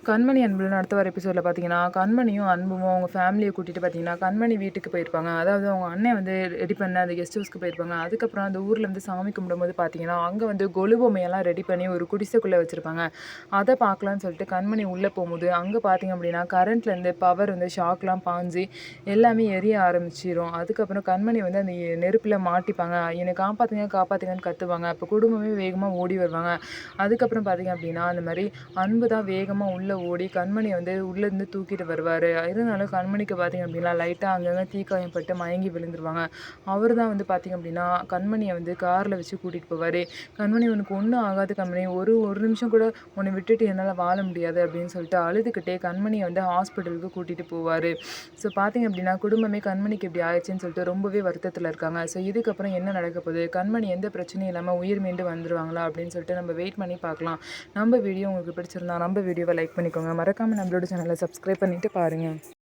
கண்மணி அன்புன்னு அடுத்த வர எபிசோடில் பார்த்தீங்கன்னா, கண்மணியும் அன்பும் அவங்க ஃபேமிலியை கூட்டிட்டு பார்த்தீங்கன்னா, கண்மணி வீட்டுக்கு போயிருப்பாங்க. அதாவது அவங்க அண்ணன் வந்து ரெடி பண்ண அந்த கெஸ்ட் ஹவுஸ்க்கு போயிருப்பாங்க. அதுக்கப்புறம் அந்த ஊர்ல வந்து சாமி கும்பிடும்போது பார்த்தீங்கன்னா, அங்க வந்து கொலு பொம்மையெல்லாம் ரெடி பண்ணி ஒரு குடிசைக்குள்ள வச்சிருப்பாங்க. அத பார்க்கலான்னு சொல்லிட்டு கண்மணி உள்ள போம்போது, அங்க பார்த்தீங்க அப்படின்னா, கரண்ட்லேருந்து பவர் வந்து ஷாக்லாம் பாஞ்சு எல்லாமே எரிய ஆரம்பிச்சிரும். அதுக்கப்புறம் கண்மணி வந்து அந்த நெருப்புல மாட்டிப்பாங்க. "என்னை காப்பாத்துங்க, காப்பாத்துங்கன்னு" கத்துவாங்க. அப்போ குடும்பமே வேகமா ஓடி வருவாங்க. அதுக்கப்புறம் பார்த்தீங்க அப்படின்னா, அந்த மாரி அன்பு தான் வேகமா உள்ள ஓடி கண்மணிய வந்து உள்ளேருந்து தூக்கிட்டு வருவாரு. இருந்தாலும் கண்மணிக்கு பார்த்தீங்க அப்படின்னா, லைட்டா அங்கங்க தீக்காயம் பட்டு மயங்கி விழுந்துருவாங்க. அவரு தான் வந்து பார்த்தீங்க அப்படின்னா, கண்மணிய வந்து கார்ல வச்சு கூட்டிட்டு போவாரு. "கண்மணி உனக்கு ஒண்ணும் ஆகாது கண்மணி. ஒரு ஒரு நிமிஷம் கூட உன்ன விட்டுட்டு என்னால வாழ முடியாது" அப்படின்னு சொல்லிட்டு அழுதுகிட்டே கண்மணிய வந்து ஹாஸ்பிட்டலுக்கு கூட்டிட்டு போவாரு. ஸோ பார்த்தீங்க அப்படின்னா, குடும்பமே கண்மணிக்கு இப்படி ஆயிடுச்சுன்னு சொல்லிட்டு ரொம்பவே வருத்தத்தில இருக்காங்க. ஸோ இதுக்கப்புறம் என்ன நடக்க போகுது? கண்மணி எந்த பிரச்சனையும் இல்லாம உயிர் மீண்டு வந்துருவாங்களா? அப்படின்னு சொல்லிட்டு நம்ம வெயிட் பண்ணி பார்க்கலாம். நம்ம வீடியோ உங்களுக்கு பிடிச்சிருந்தா நம்ம வீடியோவை லைக் பண்ணிக்கோங்க. மறக்காம நம்மளோட சேனலை சப்ஸ்கிரைப் பண்ணிட்டு பாருங்க.